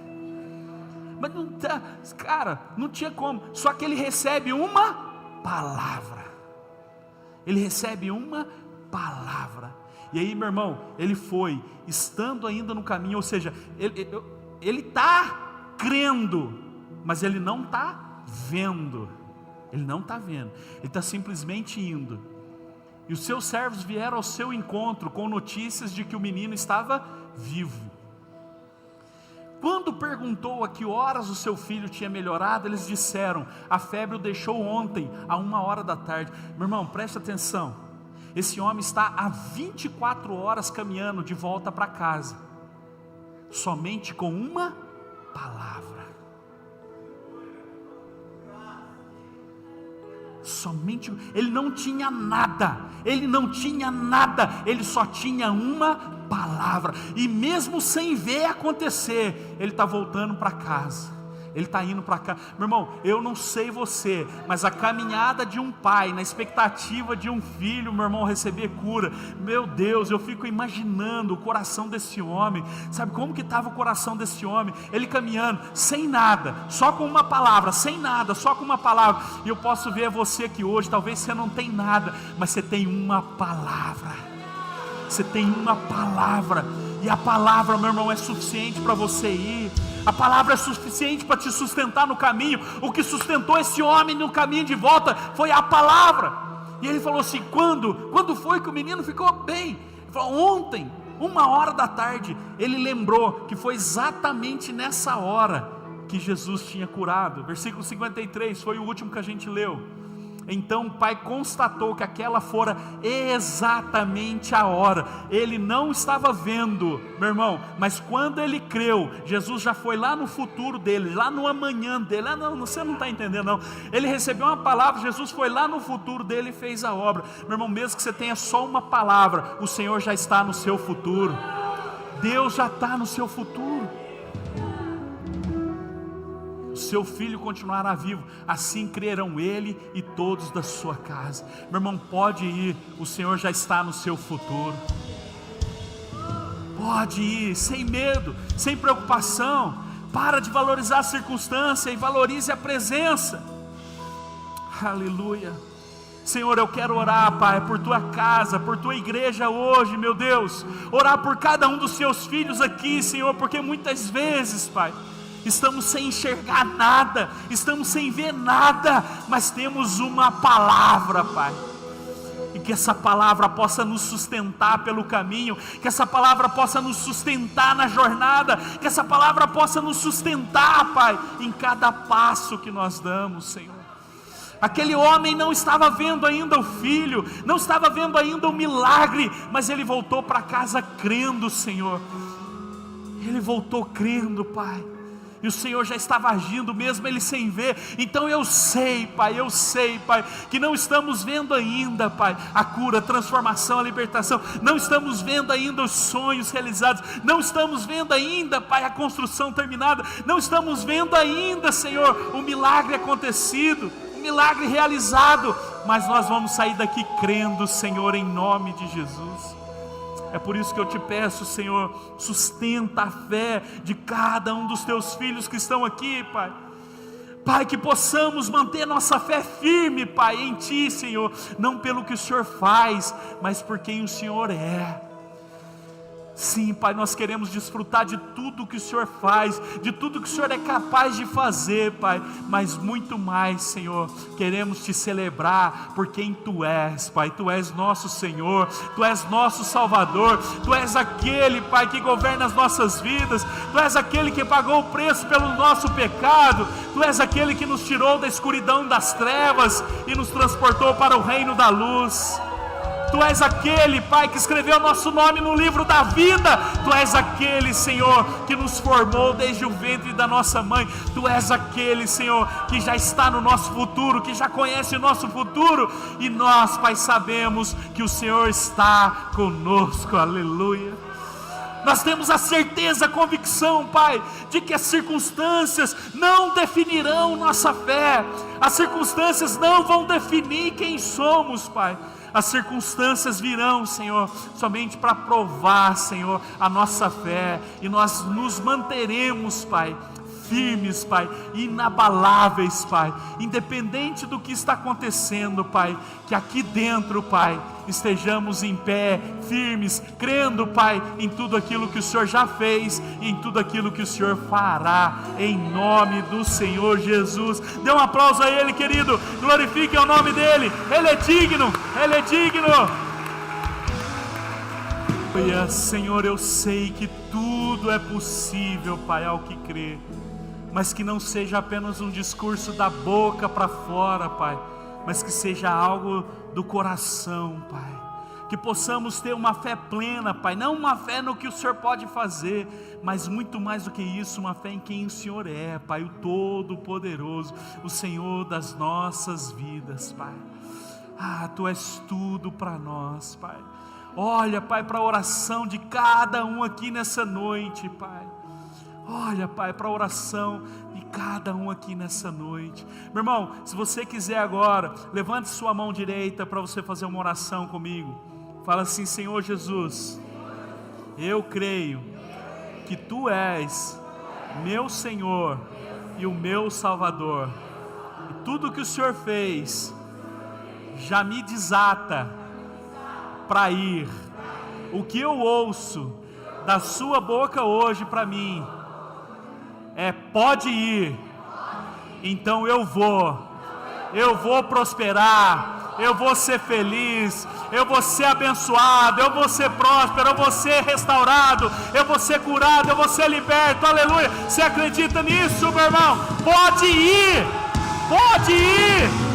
mas não, cara, não tinha como. Só que ele recebe uma palavra, ele recebe uma palavra, e aí, meu irmão, ele foi, estando ainda no caminho, ou seja, ele está crendo, mas ele não está vendo, ele não está vendo, ele está simplesmente indo. E os seus servos vieram ao seu encontro com notícias de que o menino estava vivo. Quando perguntou a que horas o seu filho tinha melhorado, eles disseram: a febre o deixou ontem, a 1h da tarde. Meu irmão, preste atenção, esse homem está há 24 horas caminhando de volta para casa, somente com uma palavra. Somente, ele não tinha nada, ele não tinha nada, ele só tinha uma palavra, e mesmo sem ver acontecer, ele está voltando para casa, ele está indo para casa. Meu irmão, eu não sei você, mas a caminhada de um pai, na expectativa de um filho, meu irmão, receber cura, meu Deus, eu fico imaginando o coração desse homem. Sabe como que estava o coração desse homem? Ele caminhando, sem nada, só com uma palavra, sem nada, só com uma palavra. E eu posso ver você aqui hoje, talvez você não tem nada, mas você tem uma palavra, você tem uma palavra, e a palavra, meu irmão, é suficiente para você ir. A palavra é suficiente para te sustentar no caminho. O que sustentou esse homem no caminho de volta foi a palavra. E ele falou assim: quando foi que o menino ficou bem? Ele falou: ontem, 1h da tarde. Ele lembrou que foi exatamente nessa hora que Jesus tinha curado. Versículo 53, foi o último que a gente leu. Então o pai constatou que aquela fora exatamente a hora. Ele não estava vendo, meu irmão, mas quando ele creu, Jesus já foi lá no futuro dele, lá no amanhã dele. Não, você não está entendendo não. Ele recebeu uma palavra, Jesus foi lá no futuro dele e fez a obra. Meu irmão, mesmo que você tenha só uma palavra, o Senhor já está no seu futuro. Deus já está no seu futuro. O seu filho continuará vivo, assim crerão ele e todos da sua casa. Meu irmão, pode ir, o Senhor já está no seu futuro. Pode ir, sem medo, sem preocupação. Para de valorizar a circunstância e valorize a presença. Aleluia. Senhor, eu quero orar, Pai, por tua casa, por tua igreja hoje, meu Deus. Orar por cada um dos seus filhos aqui, Senhor, porque muitas vezes, Pai, estamos sem enxergar nada, estamos sem ver nada, mas temos uma palavra, Pai. E que essa palavra possa nos sustentar pelo caminho, que essa palavra possa nos sustentar na jornada, que essa palavra possa nos sustentar, Pai, em cada passo que nós damos, Senhor. Aquele homem não estava vendo ainda o filho, não estava vendo ainda o milagre, mas ele voltou para casa crendo, Senhor. Ele voltou crendo, Pai. E o Senhor já estava agindo, mesmo ele sem ver. Então eu sei, Pai, que não estamos vendo ainda, Pai, a cura, a transformação, a libertação. Não estamos vendo ainda os sonhos realizados. Não estamos vendo ainda, Pai, a construção terminada. Não estamos vendo ainda, Senhor, o milagre acontecido, o milagre realizado. Mas nós vamos sair daqui crendo, Senhor, em nome de Jesus. É por isso que eu te peço, Senhor, sustenta a fé de cada um dos teus filhos que estão aqui, Pai. Pai, que possamos manter nossa fé firme, Pai, em Ti, Senhor. Não pelo que o Senhor faz, mas por quem o Senhor é. Sim, Pai, nós queremos desfrutar de tudo que o Senhor faz, de tudo que o Senhor é capaz de fazer, Pai, mas muito mais, Senhor, queremos Te celebrar por quem Tu és, Pai. Tu és nosso Senhor, Tu és nosso Salvador, Tu és aquele, Pai, que governa as nossas vidas, Tu és aquele que pagou o preço pelo nosso pecado, Tu és aquele que nos tirou da escuridão das trevas e nos transportou para o reino da luz. Tu és aquele, Pai, que escreveu nosso nome no livro da vida. Tu és aquele, Senhor, que nos formou desde o ventre da nossa mãe. Tu és aquele, Senhor, que já está no nosso futuro, que já conhece o nosso futuro. E nós, Pai, sabemos que o Senhor está conosco, aleluia. Nós temos a certeza, a convicção, Pai, de que as circunstâncias não definirão nossa fé. As circunstâncias não vão definir quem somos, Pai. As circunstâncias virão, Senhor, somente para provar, Senhor, a nossa fé. E nós nos manteremos, Pai, firmes, Pai, inabaláveis, Pai, independente do que está acontecendo, Pai, que aqui dentro, Pai, estejamos em pé, firmes, crendo, Pai, em tudo aquilo que o Senhor já fez e em tudo aquilo que o Senhor fará, em nome do Senhor Jesus. Dê um aplauso a Ele, querido, glorifique o nome dEle, Ele é digno, Ele é digno. Senhor, eu sei que tudo é possível, Pai, ao que crê, mas que não seja apenas um discurso da boca para fora, Pai, mas que seja algo do coração, Pai. Que possamos ter uma fé plena, Pai, não uma fé no que o Senhor pode fazer, mas muito mais do que isso, uma fé em quem o Senhor é, Pai, o Todo-Poderoso, o Senhor das nossas vidas, Pai. Tu és tudo para nós, Pai. Olha, Pai, para a oração de cada um aqui nessa noite, Pai. Olha, Pai, para a oração de cada um aqui nessa noite. Meu irmão, se você quiser agora, levante sua mão direita para você fazer uma oração comigo. Fala assim: Senhor Jesus, eu creio que Tu és meu Senhor e o meu Salvador. E tudo que o Senhor fez já me desata para ir. O que eu ouço da Sua boca hoje para mim pode ir. Então eu vou prosperar, eu vou ser feliz, eu vou ser abençoado, eu vou ser próspero, eu vou ser restaurado, eu vou ser curado, eu vou ser liberto, aleluia. Você acredita nisso, meu irmão? Pode ir, pode ir.